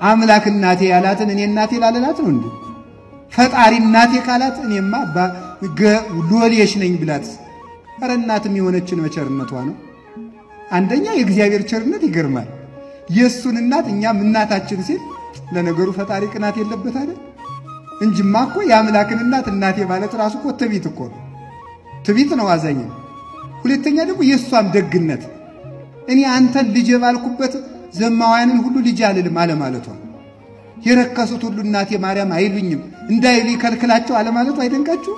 አምላክ እናቴ ያላትን እኔ እናቴ ላለላት ነው እንዴ? ፈጣሪ እናቴ ካላት እኔማ ሎሌሽ ነኝ ብላት ኧረ እናትም የሆነችን በቸርነቷ ነው። አንደኛ የእግዚአብሔር ቸርነት ይገርማል። የሱን እናት እኛም እናታችን ሲል ለነገሩ ፈጣሪ ቅናት የለበት አይደል? እንጂማ እኮ የአምላክን እናት እናቴ ማለት ራሱ እኮ ትዕቢት እኮ ነው። ትዕቢት ነው አዛኝ። ሁለተኛ ደግሞ የሷም ደግነት እኔ አንተን ልጅ ባልኩበት ዘማዋያንን ሁሉ ልጅ አልልም አለ ማለቷ። የረከሱት ሁሉ እናቴ ማርያም አይሉኝም እንዳይሉ ይከልክላቸው አለ ማለቷ አይደንቃችሁ?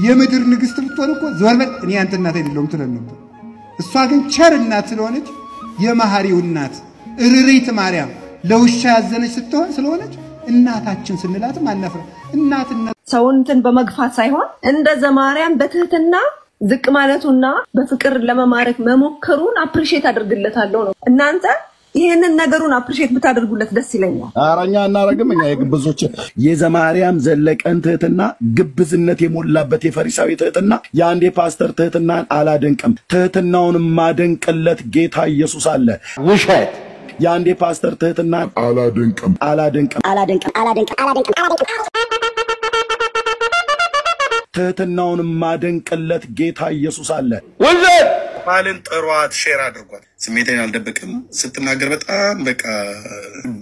የምድር ንግስት ብትሆን እኮ ዞር በል እኔ አንተ እናት አይደለሁም ትለን ነበር። እሷ ግን ቸር እናት ስለሆነች የመሐሪው እናት እርሪት ማርያም ለውሻ ያዘነች ስትሆን ስለሆነች እናታችን ስንላትም አናፍር። እናትነት ሰውንትን በመግፋት ሳይሆን እንደ ዘማርያም በትህትና ዝቅ ማለቱና በፍቅር ለመማረክ መሞከሩን አፕሪሺየት አድርግለታለሁ ነው። እናንተ ይሄንን ነገሩን አፕሪሺየት ብታደርጉለት ደስ ይለኛል። አራኛ እናረግም እኛ የግብዞች የዘማርያም ዘለቀን ትህትና ግብዝነት የሞላበት የፈሪሳዊ ትህትና የአንዴ ፓስተር ትህትናን አላደንቅም። ትህትናውን ማደንቅለት ጌታ ኢየሱስ አለ። ውሸት የአንዴ ፓስተር ትህትናን አላደንቅም ትህትናውን ማደንቅለት ጌታ ኢየሱስ አለ። ውሸት ባልን ጥሯት ሼር አድርጓት። ስሜቴን አልደበቅም። ስትናገር በጣም በቃ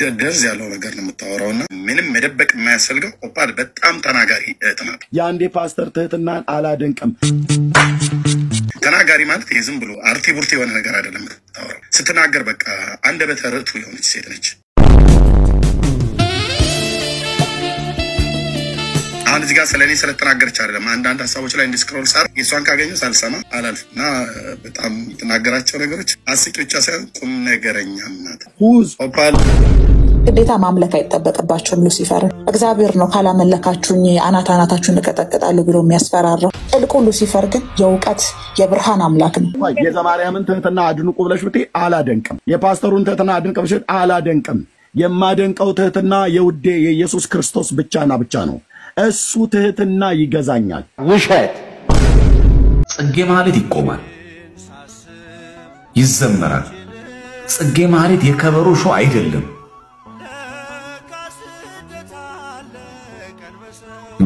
ደርዝ ያለው ነገር ነው የምታወራውና ምንም መደበቅ የማያስፈልገው ኦፓል በጣም ተናጋሪ እህትናት። የአንዴ ፓስተር ትህትናን አላደንቅም። ተናጋሪ ማለት የዝም ብሎ አርቲ ቡርቲ የሆነ ነገር አይደለም የምታወራው። ስትናገር በቃ አንደበተ ርቱዕ የሆነች ሴት ነች። አሁን እዚህ ጋር ስለኔ ስለተናገረች አይደለም አንዳንድ ሀሳቦች ላይ እንዲስክሮል ሳር የሷን ካገኘው ሳልሰማ አላልፍና በጣም የተናገራቸው ነገሮች አስቂ ብቻ ሳይሆን ቁም ነገረኛም ናት። ኦፓል ግዴታ ማምለክ አይጠበቅባቸውም። ሉሲፈርን እግዚአብሔር ነው ካላመለካችሁኝ አናታችሁን እቀጠቅጣለሁ ብሎ የሚያስፈራራው። ጥልቁ ሉሲፈር ግን የእውቀት የብርሃን አምላክ ነው። የዘማርያምን ትህትና አድንቁ ብለሽ ብትይ አላደንቅም። የፓስተሩን ትህትና አድንቅ ብለሽ አላደንቅም። የማደንቀው ትህትና የውዴ የኢየሱስ ክርስቶስ ብቻና ብቻ ነው። እሱ ትህትና ይገዛኛል። ውሸት ጽጌ ማለት ይቆማል፣ ይዘመራል። ጽጌ ማለት የከበሮ ሾው አይደለም።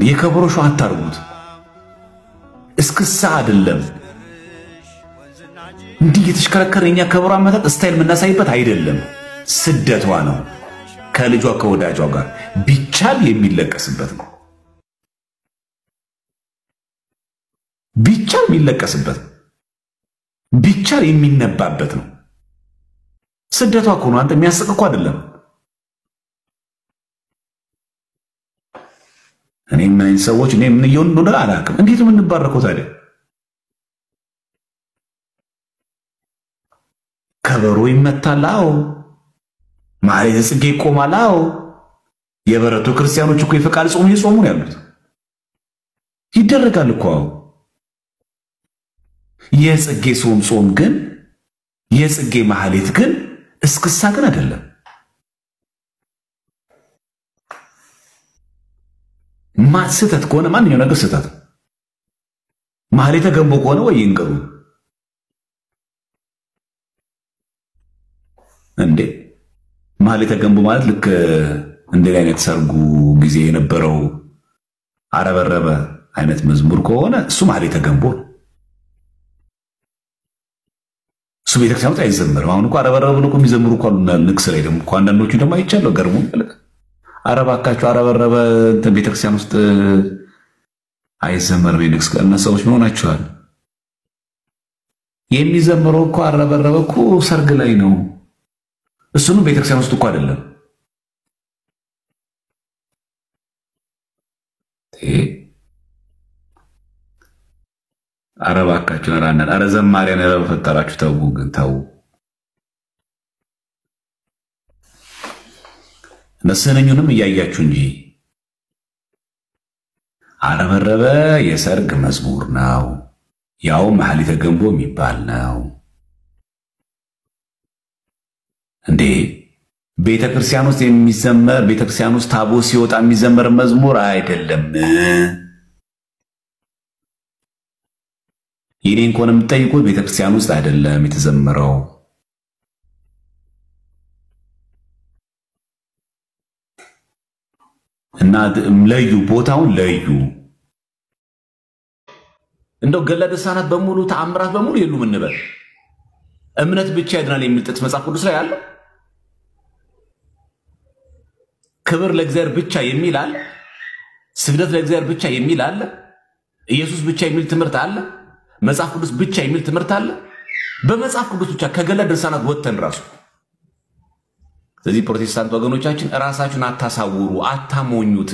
የከበሮ ሾው አታርጉት። እስክሳ አይደለም። እንዲህ የተሽከረከረኛ ከበሮ አመጣጥ ስታይል የምናሳይበት አይደለም። ስደቷ ነው ከልጇ ከወዳጇ ጋር ቢቻል የሚለቀስበት ነው። ቢቻል የሚለቀስበት ቢቻል የሚነባበት ነው። ስደቷ እኮ ነው። አንተ የሚያስቅ እኮ አይደለም። እኔ ምን ሰዎች እኔ ምን ይሁን ነው አላውቅም። እንዴት ምን እንባረከው ታዲያ? ከበሮ ይመታል። አዎ ማለት ጽጌ ይቆማል። አዎ የበረቱ ክርስቲያኖች እኮ የፈቃድ ጾም እየጾሙ ነው ያሉት። ይደረጋል እኮ አዎ። የጽጌ ጾም ግን የጽጌ ማህሌት ግን እስክሳ ግን አይደለም። ማስተት ከሆነ ማንኛው ነገር ስተት ማህሌተ ገንቦ ከሆነ ወይ ይንገሩ እንዴ። ማህሌተ ገንቦ ማለት ልክ እንደ አይነት ሰርጉ ጊዜ የነበረው አረበረበ አይነት መዝሙር ከሆነ እሱ ማህሌተ ገንቦ ነው። እሱ ቤተክርስቲያን ውስጥ አይዘመርም። አሁን እኮ አረበረበ ብሎ የሚዘምሩ እኮ ንግስ ላይ ደግሞ እኮ አንዳንዶቹ ደግሞ አይቻለሁ ገርሞ ማለት አረባካቸው አረበረበ ቤተክርስቲያን ውስጥ አይዘመርም። የንግስ እነሱ ሰዎች ምን ሆናችኋል? የሚዘምረው እኮ አረበረበ እኮ ሰርግ ላይ ነው። እሱንም ቤተክርስቲያን ውስጥ እኮ አይደለም። አረባካችሁ አራናል አረ ዘማሪያን በፈጠራችሁ ተው ግን ተው። ነሰነኙንም እያያችሁ እንጂ አረበረበ የሰርግ መዝሙር ነው። ያው ማህሌተ ገንቦ የሚባል ነው እንዴ። ቤተክርስቲያን ውስጥ የሚዘመር ቤተክርስቲያን ውስጥ ታቦት ሲወጣ የሚዘመር መዝሙር አይደለም። ይሄን እንኳን የምትጠይቁት ቤተክርስቲያን ውስጥ አይደለም የተዘመረው። እና ለዩ ቦታውን ለዩ እንደው ገድለ ድርሳናት በሙሉ ተአምራት በሙሉ የሉም እንበል እምነት ብቻ ያድናል የሚል ጥቅስ መጽሐፍ ቅዱስ ላይ አለ ክብር ለእግዚአብሔር ብቻ የሚል አለ ስግደት ለእግዚአብሔር ብቻ የሚል አለ ኢየሱስ ብቻ የሚል ትምህርት አለ መጽሐፍ ቅዱስ ብቻ የሚል ትምህርት አለ በመጽሐፍ ቅዱስ ብቻ ከገድለ ድርሳናት ወጥተን ራሱ ስለዚህ ፕሮቴስታንት ወገኖቻችን ራሳችሁን አታሳውሩ አታሞኙት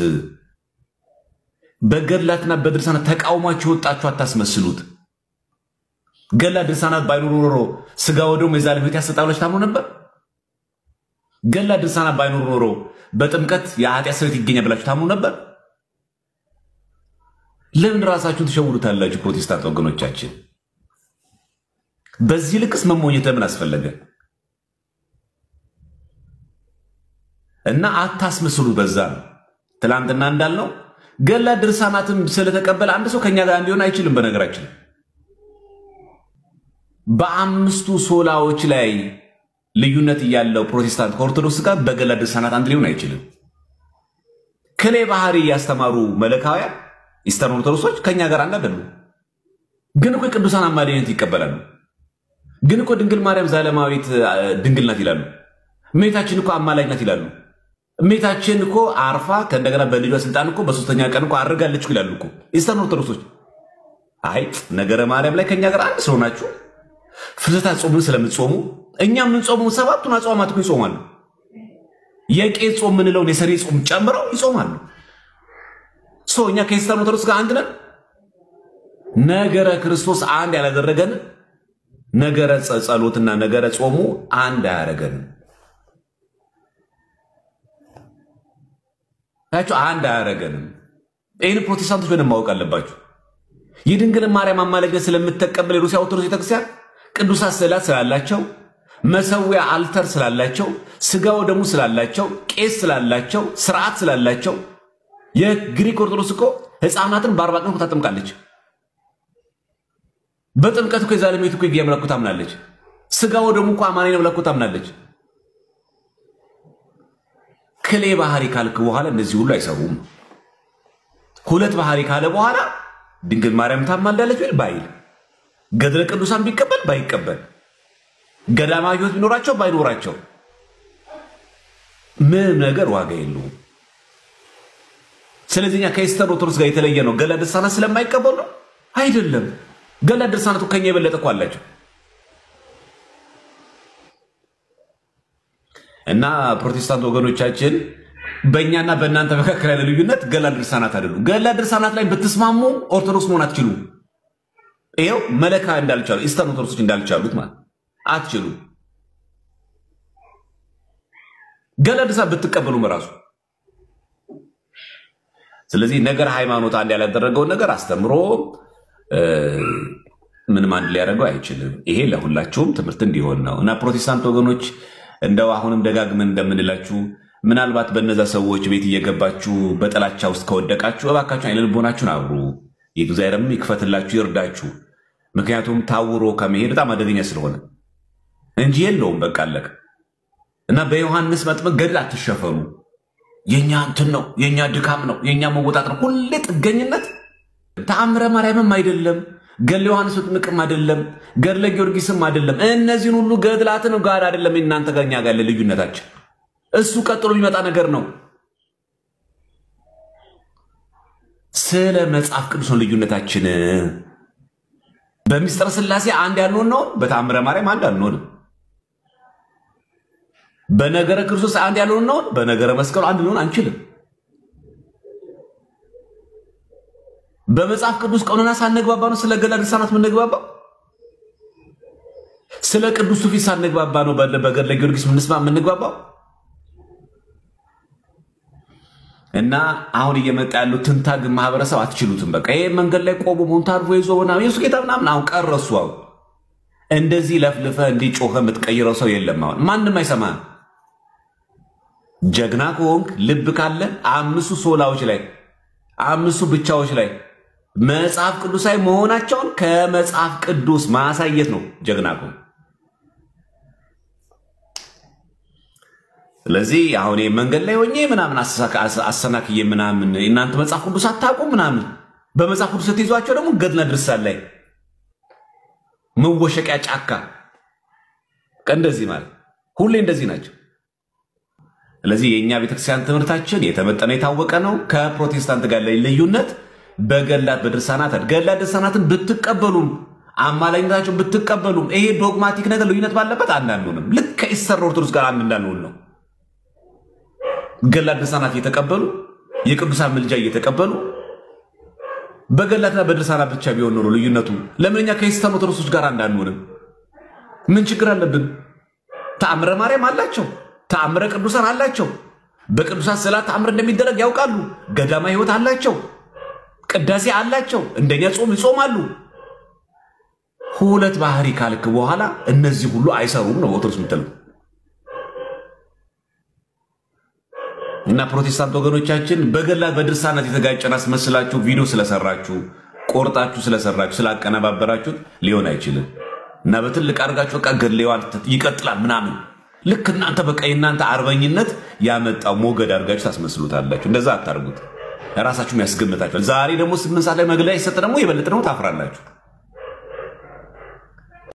በገድላትና በድርሳናት ተቃውማችሁ ወጣችሁ አታስመስሉት ገድለ ድርሳናት ባይኖሩ ኖሮ ስጋ ወደሙ የዛለ ህይወት ያሰጣላችሁ ታምኑ ነበር ገድለ ድርሳናት ባይኖሩ ኖሮ በጥምቀት የኃጢአት ስርየት ይገኛል ብላችሁ ታምኑ ነበር ለምን ራሳችሁን ትሸውዱታላችሁ ፕሮቴስታንት ወገኖቻችን በዚህ ልክስ መሞኘት ለምን አስፈለገ እና አታስመስሉ በዛ ትላንትና እንዳልነው ገድለ ድርሳናትም ስለተቀበለ አንድ ሰው ከኛ ጋር እንዲሆን አይችልም በነገራችን በአምስቱ ሶላዎች ላይ ልዩነት ያለው ፕሮቴስታንት ከኦርቶዶክስ ጋር በገድለ ድርሳናት አንድ ሊሆን አይችልም ከሌ ባህሪ ያስተማሩ መለካውያን ኢስተርን ኦርቶዶክሶች ከኛ ጋር አንድ አይደሉም ግን እኮ ቅዱሳን አማላጅነት ይቀበላሉ ግን እኮ ድንግል ማርያም ዘላለማዊት ድንግል ናት ይላሉ እመቤታችን እኮ አማላጅ ናት ይላሉ እመቤታችን እኮ አርፋ ከእንደገና በልጇ ስልጣን እኮ በሶስተኛ ቀን እኮ አርጋለች ይላሉ እኮ ኢስተርን ኦርቶዶክሶች አይ ነገረ ማርያም ላይ ከኛ ጋር አንድ ስለሆናችሁ ፍልሰታ ጾምን ስለምትጾሙ እኛም ምን ጾሙ ሰባቱን አጽዋማት እኮ ይጾማሉ የቄስ ጾም ምን ነው የሰሪ ጾም ጨምረው ይጾማሉ እኛ ከኢስተርን ኦርቶዶክስ ጋር አንድ ነን ነገረ ክርስቶስ አንድ ያላደረገን ነገረ ጸሎትና ነገረ ጾሙ አንድ ያደረገን ታችሁ አንድ ያደረገን ይሄን ፕሮቴስታንቶች በደንብ ማወቅ አለባችሁ የድንግል ማርያም አማላጅነት ስለምትተቀበል የሩሲያ ኦርቶዶክስ ቤተክርስቲያን ቅዱሳት ስዕላት ስላላቸው መሰዊያ አልተር ስላላቸው ስጋው ደሙ ስላላቸው ቄስ ስላላቸው ስርዓት ስላላቸው የግሪክ ኦርቶዶክስ እኮ ህፃናትን በ40 ቀን ታጠምቃለች በጥምቀት እኮ የዛለሜት እኮ ይያመለኩ ታምናለች ስጋው ደሙ እኮ አማኔ ነው ብለኩ ታምናለች ከሌ ባህሪ ካልክ በኋላ እነዚህ ሁሉ አይሰሩም ሁለት ባህሪ ካለ በኋላ ድንግል ማርያም ታማልዳለች ወይ ባይል ገድለ ቅዱሳን ቢቀበል ባይቀበል ገዳማዊ ህይወት ቢኖራቸው ባይኖራቸው ምን ነገር ዋጋ የለውም ስለዚህኛ ከኢስተርን ኦርቶዶክስ ጋር የተለየ ነው ገድለ ድርሳናት ስለማይቀበሉ አይደለም ገድለ ድርሳናቱ ከኛ የበለጠ እኮ አላቸው እና ፕሮቴስታንት ወገኖቻችን በእኛና በእናንተ መካከል ያለ ልዩነት ገድለ ድርሳናት አይደሉም ገድለ ድርሳናት ላይ ብትስማሙ ኦርቶዶክስ መሆን አትችሉም ይሄው መለካ እንዳልቻሉ ኢስተርን ኦርቶዶክሶች እንዳልቻሉት ማለት አትችሉ ገድለ ድርሳናት ብትቀበሉ መራሱ ስለዚህ ነገር ሃይማኖት አንድ ያላደረገው ነገር አስተምሮ ምንም አንድ ሊያደርገው አይችልም ይሄ ለሁላችሁም ትምህርት እንዲሆን ነው እና ፕሮቴስታንት ወገኖች እንደው አሁንም ደጋግመን እንደምንላችሁ ምናልባት በእነዛ ሰዎች ቤት እየገባችሁ በጥላቻ ውስጥ ከወደቃችሁ እባካችሁ አይነ ልቦናችሁን አብሩ የእግዚአብሔርም ይክፈትላችሁ ይርዳችሁ ምክንያቱም ታውሮ ከመሄድ በጣም አደገኛ ስለሆነ እንጂ የለውም በቃ አለቀ እና በዮሐንስ መጥምቅ ገድል አትሸፈኑ የኛ እንትን ነው የኛ ድካም ነው የኛ መወጣት ነው ሁሌ ጥገኝነት ተአምረ ማርያምም አይደለም ገድለ ዮሐንስ መጥምቅም አይደለም ገድለ ጊዮርጊስም አይደለም እነዚህን ሁሉ ገድላትን ጋር አይደለም እናንተ ጋር እኛ ጋር ልዩነታችን እሱ ቀጥሎ የሚመጣ ነገር ነው ስለ መጽሐፍ ቅዱስ ነው ልዩነታችን በሚስጥረ ሥላሴ አንድ ያልሆን ነው በተአምረ ማርያም አንድ ያልሆን በነገረ ክርስቶስ አንድ ያልሆን ነው በነገረ መስቀሉ አንድ ልሆን አንችልም በመጽሐፍ ቅዱስ ቀኖና ሳንግባባ ነው ስለ ገድለ ድርሳናት ምንግባባ ስለ ቅዱስ ሱፊት ሳንግባባ ነው በገድለ ጊዮርጊስ ምንግባባ እና አሁን እየመጣ ያለው ትንታግ ማህበረሰብ አትችሉትም በቃ ይሄ መንገድ ላይ ቆሞ ሞንታርቮ ይዞና ኢየሱስ ጌታ ምናምን አሁን ቀረሱው እንደዚህ ለፍልፈ እንዲጮኸ የምትቀይረው ሰው የለም አሁን ማንንም አይሰማም ጀግና ከሆንክ ልብ ካለ አምስቱ ሶላዎች ላይ አምስቱ ብቻዎች ላይ መጽሐፍ ቅዱሳዊ መሆናቸውን ከመጽሐፍ ቅዱስ ማሳየት ነው ጀግና ከሆንክ ስለዚህ አሁን መንገድ ላይ ሆኜ ምናምን አሰናክዬ ምናምን እናንተ መጽሐፍ ቅዱስ አታውቁ ምናምን በመጽሐፍ ቅዱስ ስትይዟቸው ደግሞ ገድለ ድርሳን ላይ መወሸቂያ ጫካ እንደዚህ ማለት ሁሌ እንደዚህ ናቸው። ስለዚህ የኛ ቤተክርስቲያን ትምህርታችን የተመጠነ የታወቀ ነው። ከፕሮቴስታንት ጋር ልዩነት በገላት ድርሳናትን ብትቀበሉም አማላኝነታቸው ብትቀበሉም ይሄ ዶግማቲክ ነገር ልዩነት ባለበት አንዳንዱንም ልክ ከኢስተር ኦርቶዶክስ ጋር አንድ እንዳልሆን ነው። ገላት ድርሳናት እየተቀበሉ የቅዱሳን ምልጃ እየተቀበሉ በገላትና በድርሳናት ብቻ ቢሆን ኖሮ ልዩነቱ ለምንኛ ከኢስተር ኦርቶዶክስ ጋር አንዳንዱንም ምን ችግር አለብን? ተአምረ ማርያም አላቸው፣ ተአምረ ቅዱሳን አላቸው። በቅዱሳን ስዕላት ተአምር እንደሚደረግ ያውቃሉ። ገዳማ ህይወት አላቸው፣ ቅዳሴ አላቸው፣ እንደኛ ጾም ይጾማሉ። ሁለት ባህሪ ካልክ በኋላ እነዚህ ሁሉ አይሰሩም ነው ኦርቶዶክስ የምትለው። እና ፕሮቴስታንት ወገኖቻችን በገላት በድርሳናት የተጋጨን አስመስላችሁ ቪዲዮ ስለሰራችሁ ቆርጣችሁ ስለሰራችሁ ስላቀነባበራችሁ ሊሆን አይችልም። እና በትልቅ አድርጋችሁ በቃ ገድሌዋል ይቀጥላል ምናምን ልክ እናንተ በቃ እናንተ አርበኝነት ያመጣው ሞገድ አድርጋችሁ ታስመስሉታላችሁ። እንደዛ አታርጉት፣ ራሳችሁም ያስገምታችኋል። ዛሬ ደግሞ 8 ሰዓት ላይ መግለጫ ይሰጥ ደግሞ የበለጠ ነው ታፍራላችሁ።